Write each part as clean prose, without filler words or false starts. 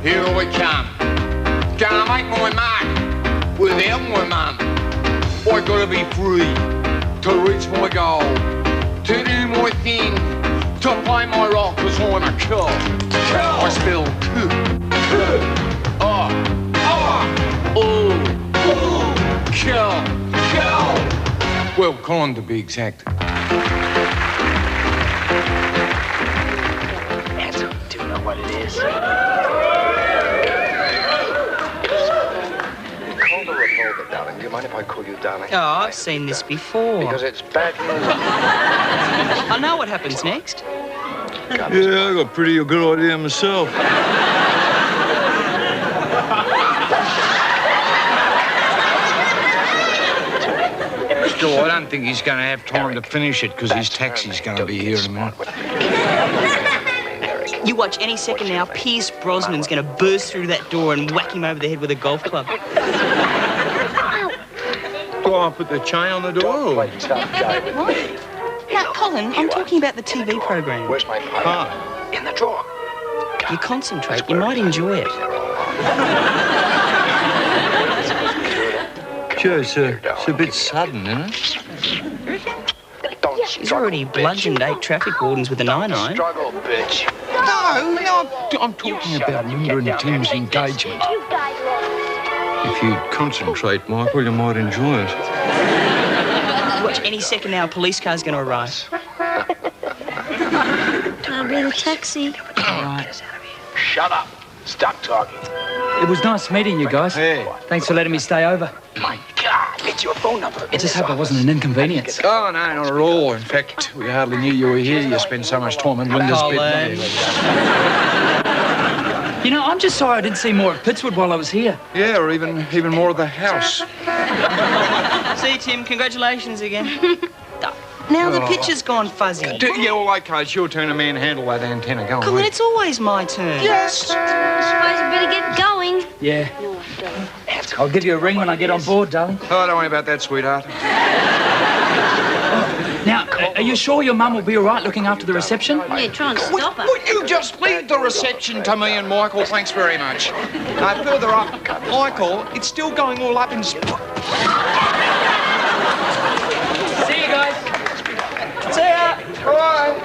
Here we come. Gonna make my mark without my mum. I gotta be free to reach my goal, to do my thing, to play my role, cause I'm a kill. I spell kill. Well, Colin to be exact. Do you know what it is? Darling, do you mind if I call you darling? Oh, I've seen this before. Because it's bad news. I know what happens next. Yeah, I got pretty good idea myself. Still, I don't think he's going to have time to finish it because his taxi's going to be here in a minute. You watch any second now, Pierce Brosnan's going to burst through that door and whack him over the head with a golf club. Do I put the chain on the door? What? Now, Colin, I'm talking about the TV program. Where's my pipe? In the drawer. You concentrate, you might enjoy it. Sure, it's a bit sudden, isn't it? She's already bludgeoned 8 traffic wardens with a 9-iron. Struggle, bitch. No, I'm talking about Linda and Tim's engagement. If you concentrate, Michael, you might enjoy it. Watch any second now, a police car's going to arrive. I'll bring a taxi. All right. Shut up. Stop talking. It was nice meeting you guys. Hey. Thanks for letting me stay over. My God, it's your phone number. I just hope it wasn't an inconvenience. Oh, no, not at all. In fact, we hardly knew you were here. You spend so much time in Linda's bed. You know, I'm just sorry I didn't see more of Pittswood while I was here. Yeah, or even more of the house. See, Tim, congratulations again. Now the picture's gone fuzzy. Yeah, well, okay, it's your turn to manhandle that antenna. Go on, Colin, mate. it's always my turn. Yes. I suppose you better get going. Yeah. I'll give you a ring when I get on board, darling. Oh, don't worry about that, sweetheart. Now, are you sure your mum will be all right looking after the reception? Yeah, try and stop her. Would you just leave the reception to me and Michael? Thanks very much. Further up, Michael, it's still going all up in... See you guys. See ya. Bye.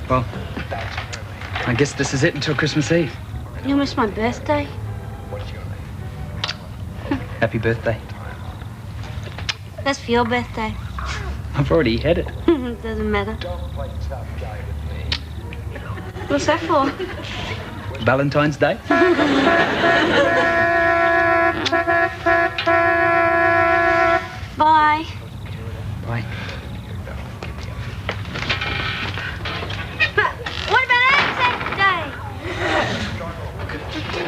Well, I guess this is it until Christmas Eve. You missed my birthday. Happy birthday. That's for your birthday. I've already had it. Doesn't matter. What's that for? Valentine's Day. Bye. Bye. But what about Anzac Day?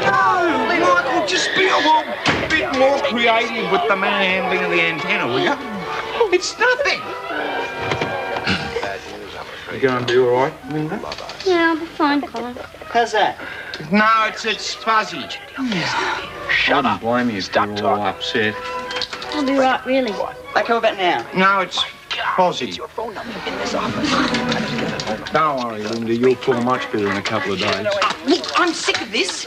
No, Michael, just be a little bit more creative with the manhandling of the antenna, will you? It's nothing. You going to be all right, Linda? Yeah, I'll be fine, Colin. How's that? No, it's fuzzy. Shut up. Blame you if you're all upset. I'll be right, really. Okay, how about now? No, it's fuzzy. It's your phone number in this office. Don't worry, Linda, you'll feel much better in a couple of days. Look, I'm sick of this.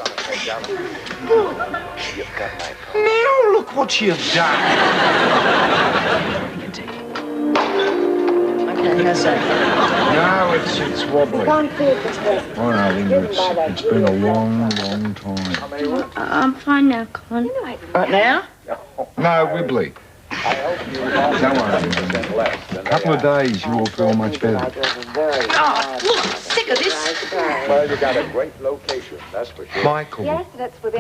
Now look what you've done. Okay, how's that? No, it's wobbly. I know, Linda, it's been a long time. I'm fine now, Colin. Right now? No, wibbly. Don't worry. A couple of days, you will feel much better. Oh, look, I'm sick of this. Well, you got a great location, that's for sure. Michael,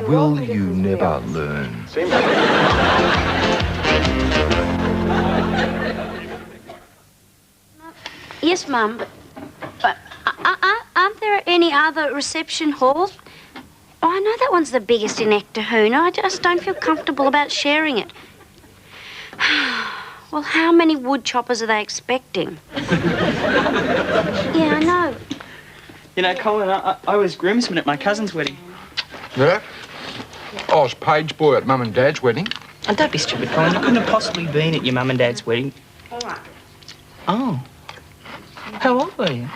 will you never learn? Yes, Mum, but aren't there any other reception halls? Oh, I know that one's the biggest in Ectahuna. I just don't feel comfortable about sharing it. Well, how many wood choppers are they expecting? Yeah, I know. You know, Colin, I was groomsman at my cousin's wedding. Yeah? I was page boy at Mum and Dad's wedding. And don't be stupid, Colin. You couldn't have possibly been at your mum and dad's wedding. Oh. How old were you?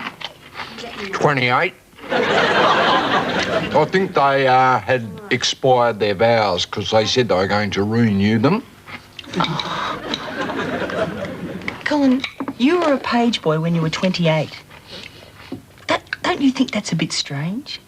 28. I think they had expired their vows because they said they were going to renew them. Colin, you were a page boy when you were 28. Don't you think that's a bit strange?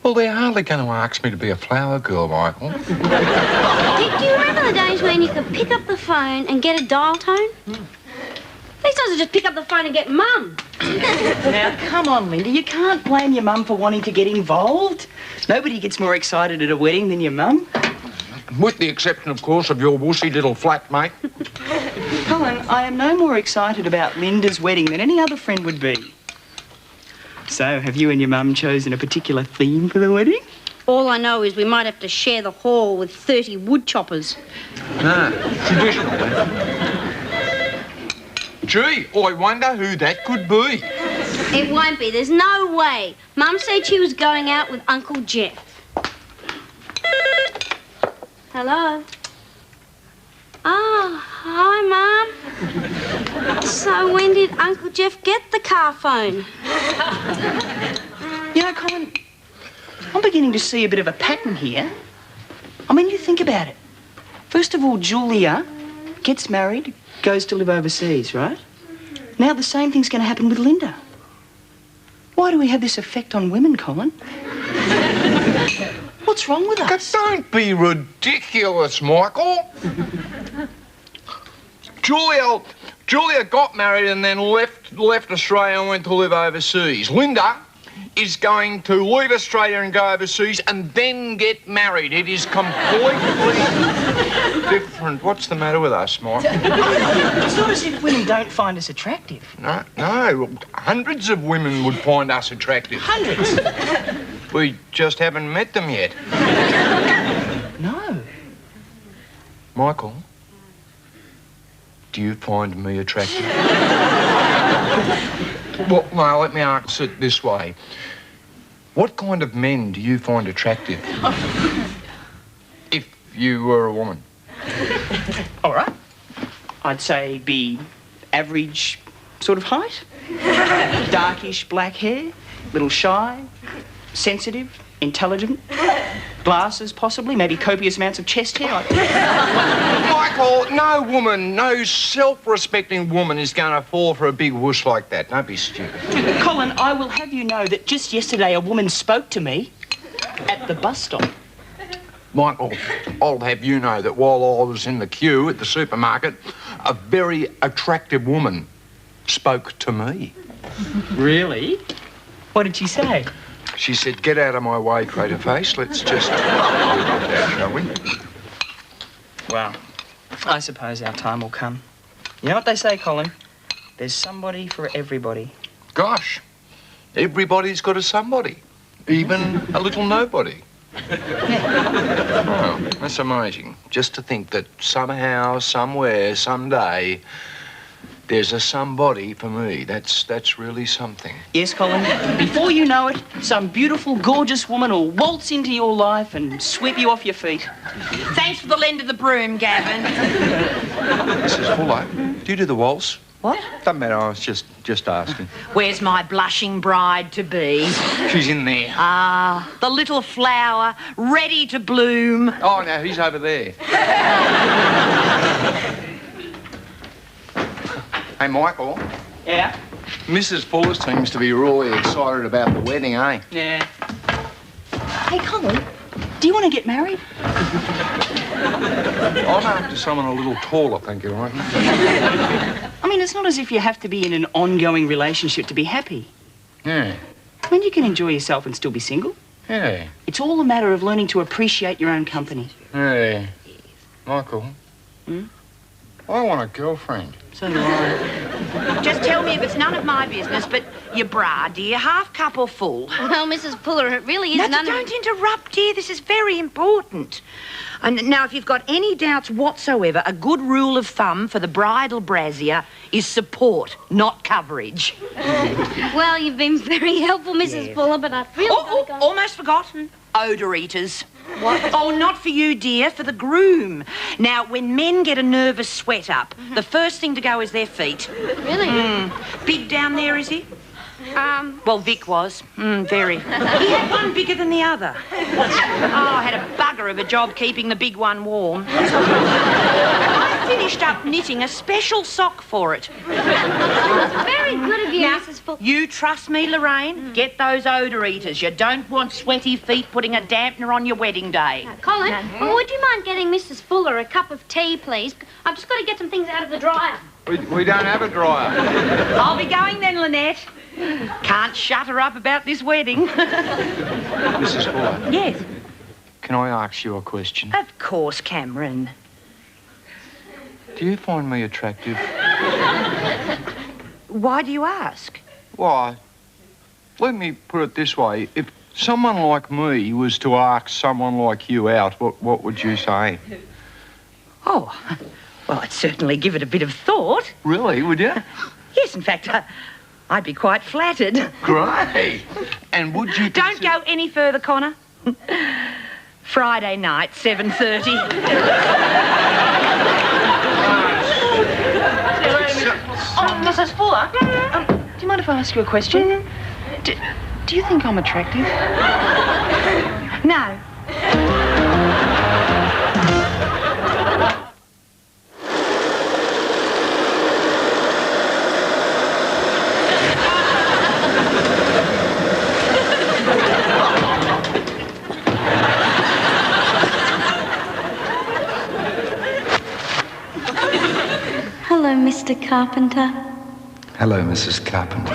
Well, they're hardly going to ask me to be a flower girl, Michael. Do you remember the days when you could pick up the phone and get a dial tone? These days I just pick up the phone and get Mum. Now, come on, Linda. You can't blame your mum for wanting to get involved. Nobody gets more excited at a wedding than your mum. With the exception, of course, of your wussy little flatmate. Colin, I am no more excited about Linda's wedding than any other friend would be. So, have you and your mum chosen a particular theme for the wedding? All I know is we might have to share the hall with 30 wood choppers. No, traditional, then. Gee, I wonder who that could be. It won't be. There's no way. Mum said she was going out with Uncle Jeff. Hello? Oh, hi, Mum. So when did Uncle Jeff get the car phone? You know, Colin, I'm beginning to see a bit of a pattern here. I mean, you think about it. First of all, Julia gets married, goes to live overseas, right? Now the same thing's going to happen with Linda. Why do we have this effect on women, Colin? What's wrong with us? Don't be ridiculous, Michael. Julia got married and then left Australia and went to live overseas. Linda is going to leave Australia and go overseas and then get married. It is completely different. What's the matter with us, Mike? It's not as if women don't find us attractive. No. Hundreds of women would find us attractive. Hundreds? We just haven't met them yet. No. Michael, do you find me attractive? Well, no, let me ask it this way. What kind of men do you find attractive? If you were a woman. All right. I'd say be average sort of height. Darkish black hair, little shy, sensitive, intelligent. Glasses, possibly, maybe copious amounts of chest hair. Michael, no woman, no self-respecting woman is going to fall for a big whoosh like that. Don't be stupid. Colin, I will have you know that just yesterday a woman spoke to me at the bus stop. Michael, I'll have you know that while I was in the queue at the supermarket, a very attractive woman spoke to me. Really? What did she say? She said, "Get out of my way, crater face. Let's just leave that, shall we?" Well, I suppose our time will come. You know what they say, Colin? There's somebody for everybody. Gosh, everybody's got a somebody, even a little nobody. Oh, that's amazing. Just to think that somehow, somewhere, someday, there's a somebody for me. That's really something. Yes, Colin. Before you know it, some beautiful, gorgeous woman will waltz into your life and sweep you off your feet. Thanks for the lend of the broom, Gavin. Mrs. Fuller, do you do the waltz? What? Doesn't matter, I was just asking. Where's my blushing bride-to-be? She's in there. Ah, the little flower, ready to bloom. Oh, no, he's over there. Hey, Michael. Yeah? Mrs. Fuller seems to be really excited about the wedding, eh? Yeah. Hey, Colin, do you want to get married? I'm after someone a little taller, thank you, right? I mean, it's not as if you have to be in an ongoing relationship to be happy. Yeah. I mean, you can enjoy yourself and still be single. Yeah. It's all a matter of learning to appreciate your own company. Yeah. Michael. Hmm? I want a girlfriend. So do I. Just tell me if it's none of my business, but your bra, dear, half cup or full? Well, Mrs. Fuller, it really is No, none don't of... interrupt, dear. This is very important. And now, if you've got any doubts whatsoever, a good rule of thumb for the bridal brassiere is support, not coverage. Well, you've been very helpful, Mrs. Fuller, but I've really got to go. Almost forgotten. Odour eaters. What? Oh, not for you, dear, for the groom. Now, when men get a nervous sweat up, the first thing to go is their feet. Really? Big down there, is he? Well, Vic was. Very. He had one bigger than the other. Oh, I had a bugger of a job keeping the big one warm. I finished up knitting a special sock for it. Very good of you, Now, Mrs. Fuller. you trust me, Lorraine? Get those odour eaters. You don't want sweaty feet putting a dampener on your wedding day. Colin, would you mind getting Mrs. Fuller a cup of tea, please? I've just got to get some things out of the dryer. We don't have a dryer. I'll be going then, Lynette. Can't shut her up about this wedding. Mrs. Fuller, Yes, can I ask you a question? of course, Cameron. Do you find me attractive? Why do you ask? Why, let me put it this way. If someone like me was to ask someone like you out, what would you say? Oh, well, I'd certainly give it a bit of thought. Really, would you? Yes, in fact, I'd be quite flattered. Great. And would you... Don't go any further, Connor. Friday night, 7:30. Oh, Mrs. Fuller, do you mind if I ask you a question? Do you think I'm attractive? No. Hello, Mr. Carpenter. Hello, Mrs. Carpenter.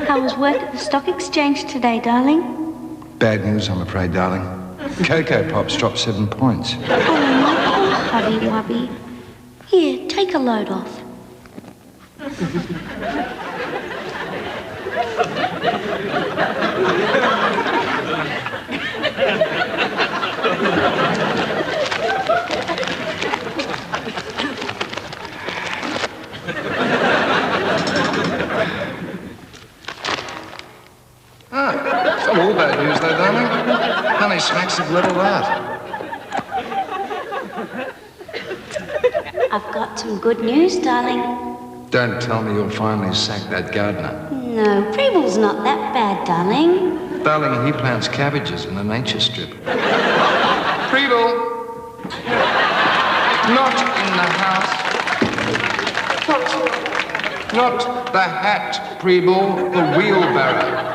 How was work at the stock exchange today, darling? Bad news, I'm afraid, darling. Cocoa Pops dropped 7 points. Oh, my poor hubby wubby. Here, take a load off. It's not all bad news, though, darling. Honey smacks have levelled out. I've got some good news, darling. Don't tell me you'll finally sack that gardener. No, Preble's not that bad, darling. Darling, he plants cabbages in the nature strip. Preble! Not in the house. Not the hat, Preble, the wheelbarrow.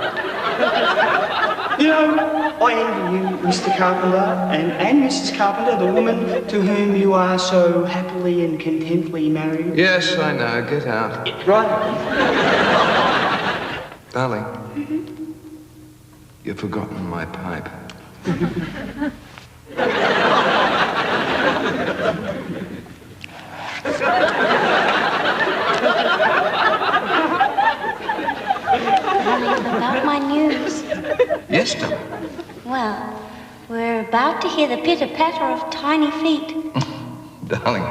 You know, I envy you, Mr. Carpenter, and Mrs. Carpenter, the woman to whom you are so happily and contently married. Yes, I know. Get out. Right. Darling, you've forgotten my pipe. Darling, about my news. Yes, darling. Well, we're about to hear the pitter-patter of tiny feet. Darling,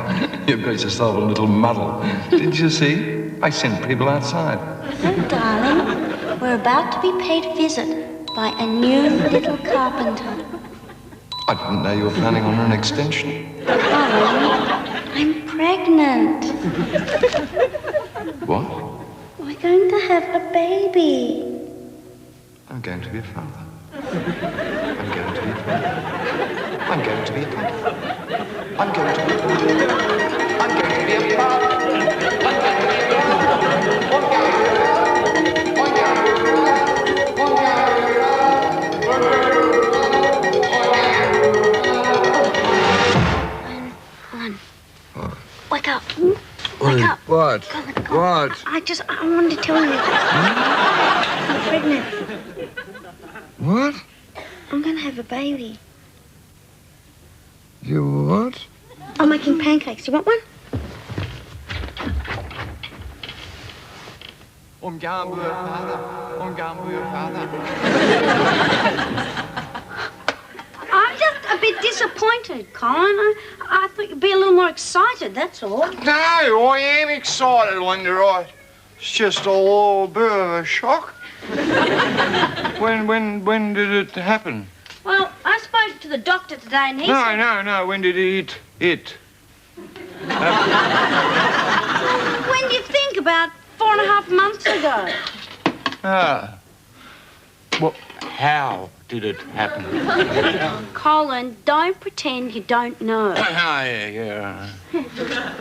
you've got yourself a little muddle. Did you see? I sent people outside. No, darling, we're about to be paid a visit by a new little carpenter. I didn't know you were planning on an extension. Darling, I'm pregnant. What? We're going to have a baby. I'm going to be a father. I'm going to be a father. I'm going to be a father. I'm going to be a father. I'm going to be a father. Wake up. Wake up. What? Colin, What? I wanted to tell you. I'm pregnant. What? I'm going to have a baby. You what? I'm making pancakes. Do you want one? I'm going to be a father. I'm going to be a father. I'm just a bit disappointed, Colin. I thought you'd be a little more excited, that's all. No, I am excited, Linda. It's just a little bit of a shock. When did it happen? Well, I spoke to the doctor today and he said... No. When did it? When you think about 2.5 months ago. Ah. Well, how did it happen? Colin, don't pretend you don't know. Oh, yeah.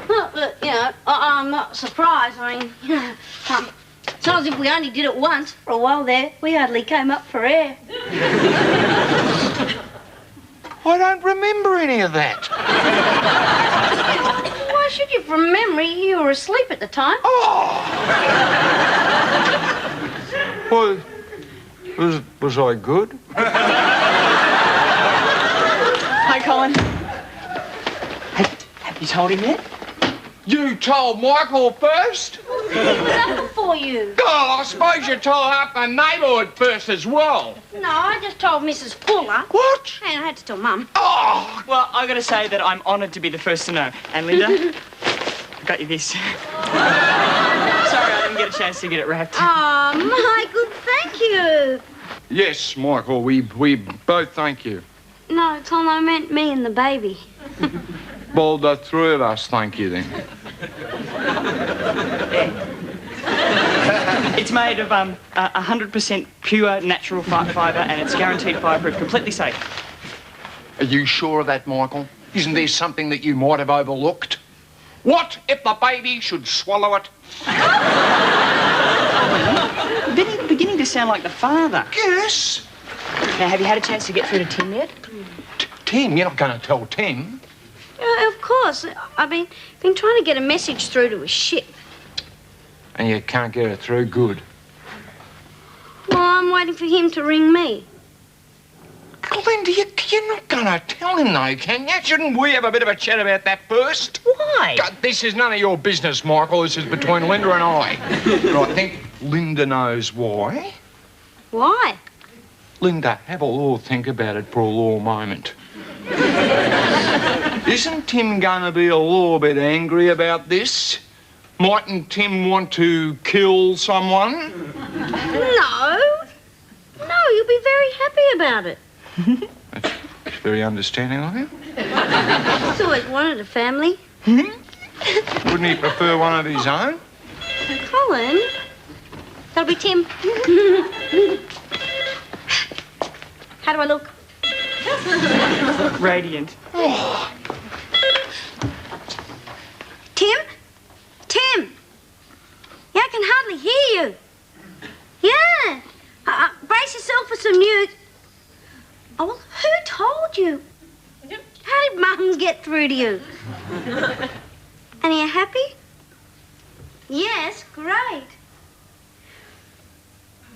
Well, look, you know, I'm not surprised. I mean, you know, it's not as if we only did it once. For a while there, we hardly came up for air. I don't remember any of that. Why should you from memory? You were asleep at the time. Well, was I good? Hi, Colin. Have you told him yet? You told Michael first? What's that for you? Oh, I suppose you told half the neighbourhood first as well. No, I just told Mrs. Fuller. What? And I had to tell Mum. Oh! Well, I got to say that I'm honoured to be the first to know. And Linda, I got you this. Sorry, I didn't get a chance to get it wrapped. Oh, Michael, thank you. Yes, Michael, we both thank you. No, Colin, I meant me and the baby. Well, the three of us thank you then. It's made of 100% pure natural fibre and it's guaranteed fireproof, completely safe. Are you sure of that, Michael? Isn't there something that you might have overlooked? What if the baby should swallow it? Beginning to sound like the father. Yes. Now, have you had a chance to get through to Tim yet? Tim? You're not going to tell Tim? Of course. I've been trying to get a message through to his ship. And you can't get it through good. Well, I'm waiting for him to ring me. Linda, you're not going to tell him, though, can you? Shouldn't we have a bit of a chat about that first? Why? This is none of your business, Michael. This is between Linda and I. But I think Linda knows why. Why? Linda, have a little think about it for a little moment. Isn't Tim going to be a little bit angry about this? Mightn't Tim want to kill someone? No. No, you'll be very happy about it. That's very understanding of him. He's always wanted a family. Wouldn't he prefer one of his own? Colin, that'll be Tim. How do I look? Radiant. Tim? Tim? Yeah, I can hardly hear you. Yeah. Brace yourself for some news. Oh, well, who told you? How did Mum get through to you? And are you happy? Yes, great.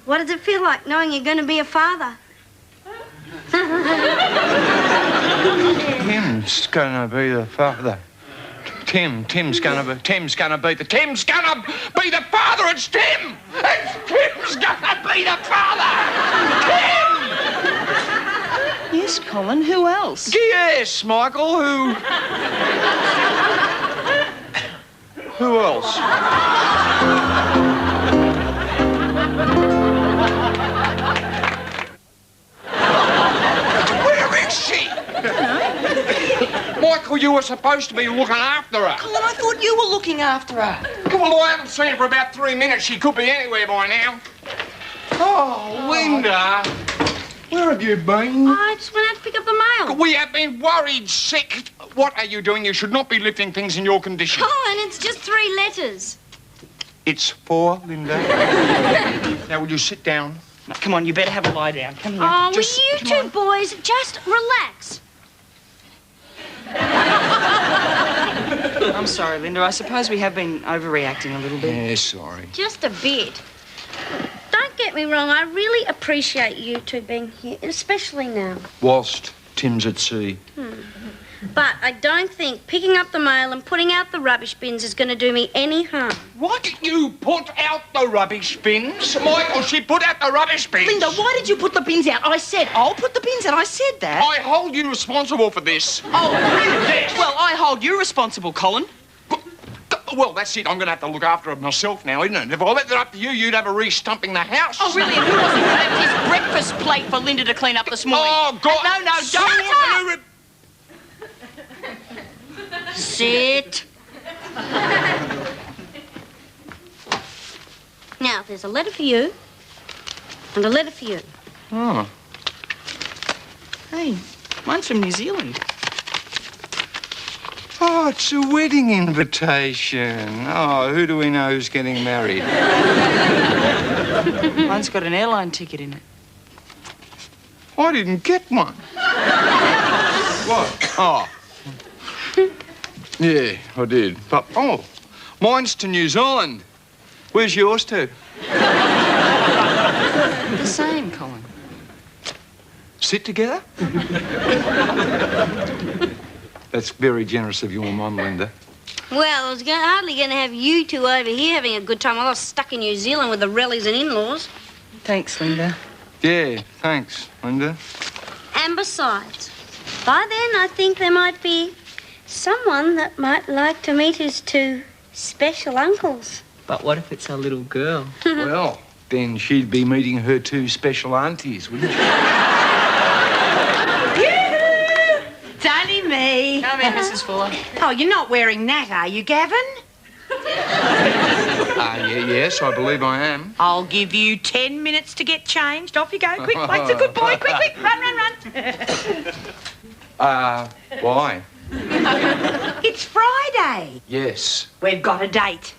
What does it feel like knowing you're going to be a father? Tim's going to be the father. Tim's going to be the father. It's Tim. Tim's going to be the father. Tim. Yes, Colin, who else? Yes, Michael. Who else? Where is she? Michael, you were supposed to be looking after her. Colin, I thought you were looking after her. Well, I haven't seen her for about 3 minutes. She could be anywhere by now. Oh, Linda. Where have you been? I just went out to pick up the mail. We have been worried sick. What are you doing? You should not be lifting things in your condition. Colin, it's just 3 letters. It's 4, Linda. Now, will you sit down? No, come on, you better have a lie down. Come here. Oh, will you two boys just relax? I'm sorry, Linda. I suppose we have been overreacting a little bit. Yeah, sorry. Just a bit. Don't get me wrong, I really appreciate you two being here, especially now. Whilst Tim's at sea. But I don't think picking up the mail and putting out the rubbish bins is going to do me any harm. What? You put out the rubbish bins? Michael, she put out the rubbish bins. Linda, why did you put the bins out? I said, I'll put the bins out. I said that. I hold you responsible for this. Oh, yes. Well, I hold you responsible, Colin. Well, that's it. I'm going to have to look after it myself now, isn't it? If I left it up to you, you'd have a re-stumping the house. Oh, really? And who was it who left his breakfast plate for Linda to clean up this morning? Oh, God. No, don't. Shut up! Sit. Now, there's a letter for you and a letter for you. Oh. Hey, mine's from New Zealand. Oh, it's a wedding invitation. Oh, who do we know who's getting married? Mine's got an airline ticket in it. I didn't get one. What? Oh. Yeah, I did. But, oh, mine's to New Zealand. Where's yours to? The same, Colin. Sit together? That's very generous of your mum, Linda. Well, I was hardly going to have you two over here having a good time while I was stuck in New Zealand with the rellies and in-laws. Thanks, Linda. Yeah, thanks, Linda. And besides, by then I think there might be someone that might like to meet his two special uncles. But what if it's our little girl? Well, then she'd be meeting her two special aunties, wouldn't she? It's only me. Come in, Mrs. Fuller. Oh, you're not wearing that, are you, Gavin? Yes, I believe I am. I'll give you 10 minutes to get changed. Off you go. Quick, Blake's a good boy. Quick, quick. Run, run, run. Why? It's Friday. Yes. We've got a date.